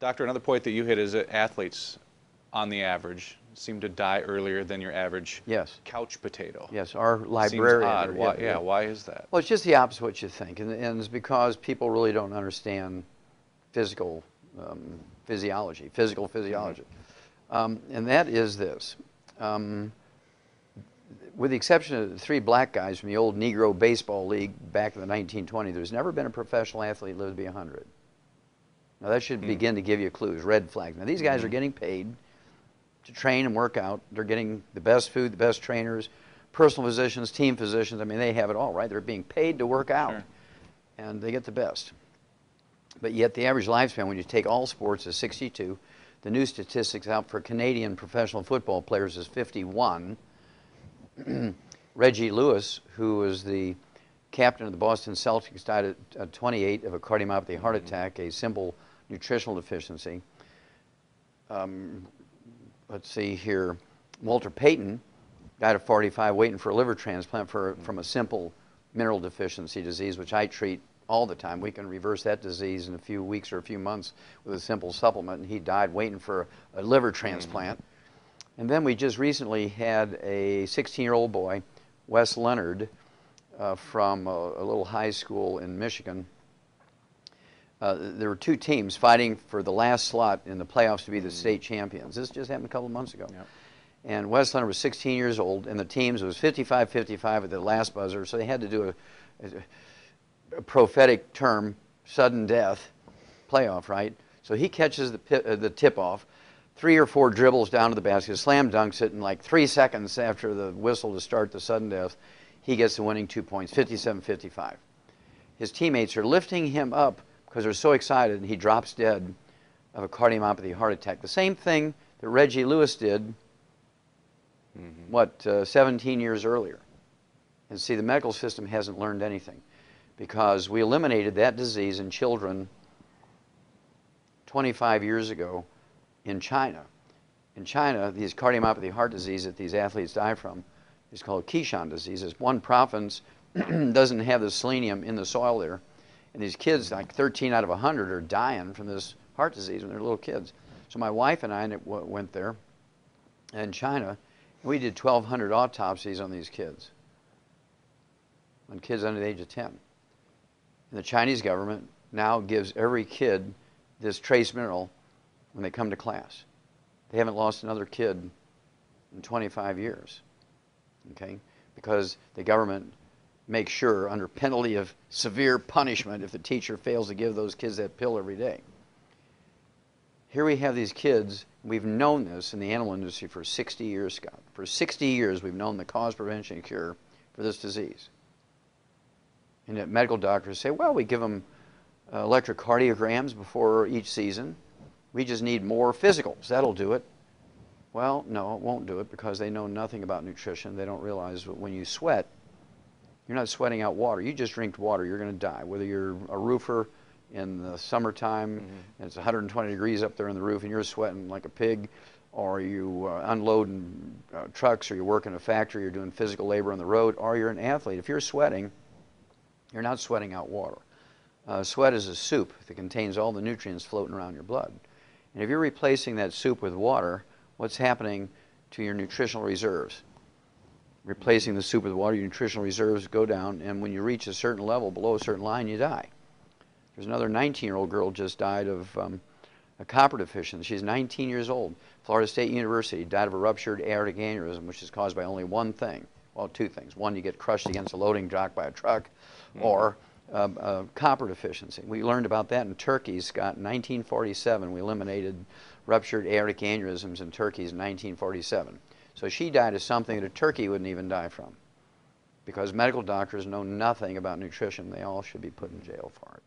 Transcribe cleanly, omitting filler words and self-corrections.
Doctor, another point that you hit is that athletes, on the average, seem to die earlier than your average yes. couch potato. Yes, our librarian. Seems odd. Why, yeah, why is that? Well, it's just the opposite of what you think, and it's because people really don't understand physical physiology. And that is this. With the exception of the 3 black guys from the old Negro Baseball League back in the 1920s, there's never been a professional athlete lived to be 100. Now that should begin to give you clues, red flags. Now these guys are getting paid to train and work out. They're getting the best food, the best trainers, personal physicians, team physicians. I mean, they have it all, right? They're being paid to work out, and they get the best. But yet the average lifespan, when you take all sports, is 62. The new statistics out for Canadian professional football players is 51. Reggie Lewis, who was the captain of the Boston Celtics, died at 28 of a cardiomyopathy heart attack, a simple nutritional deficiency. Let's see here. Walter Payton died at 45 waiting for a liver transplant from a simple mineral deficiency disease, which I treat all the time. We can reverse that disease in a few weeks or a few months with a simple supplement, and he died waiting for a liver transplant. And then we just recently had a 16-year-old boy, Wes Leonard, from a little high school in Michigan. There were 2 teams fighting for the last slot in the playoffs to be the state champions. This just happened a couple of months ago. Yep. And Wes Leonard was 16 years old, and the teams was 55-55 at the last buzzer, so they had to do a prophetic term, sudden death playoff, right? So he catches the tip-off, 3 or 4 dribbles down to the basket, slam dunks it in like 3 seconds after the whistle to start the sudden death. He gets the winning 2 points, 57-55. His teammates are lifting him up because they're so excited, and he drops dead of a cardiomyopathy heart attack. The same thing that Reggie Lewis did, 17 years earlier. And see, the medical system hasn't learned anything because we eliminated that disease in children 25 years ago in China. In China, these cardiomyopathy heart disease that these athletes die from is called Kishan disease. It's one province doesn't have the selenium in the soil there. And these kids, like 13 out of 100, are dying from this heart disease when they're little kids. So my wife and I went there in China, and we did 1,200 autopsies on these kids, on kids under the age of 10. And the Chinese government now gives every kid this trace mineral when they come to class. They haven't lost another kid in 25 years, okay? Because the government makes sure, under penalty of severe punishment, if the teacher fails to give those kids that pill every day. Here we have these kids. We've known this in the animal industry for 60 years, Scott. For 60 years, we've known the cause, prevention, and cure for this disease. And yet medical doctors say, well, we give them electrocardiograms before each season. We just need more physicals. That'll do it. Well, no, it won't do it because they know nothing about nutrition. They don't realize that when you sweat, you're not sweating out water. You just drink water, you're going to die. Whether you're a roofer in the summertime and it's 120 degrees up there in the roof and you're sweating like a pig, or you unloading trucks, or you work in a factory, you're doing physical labor on the road, or you're an athlete. If you're sweating, you're not sweating out water. Sweat is a soup that contains all the nutrients floating around your blood. And if you're replacing that soup with water, what's happening to your nutritional reserves? Replacing the soup with water, your nutritional reserves go down, and when you reach a certain level, below a certain line, you die. There's another 19-year-old girl just died of a copper deficiency. She's 19 years old. Florida State University, died of a ruptured aortic aneurysm, which is caused by only one thing. Well, 2 things. One, you get crushed against a loading dock by a truck, or copper deficiency. We learned about that in Turkey, Scott. In 1947, we eliminated ruptured aortic aneurysms in turkeys in 1947. So she died of something that a turkey wouldn't even die from, because medical doctors know nothing about nutrition. They all should be put in jail for it.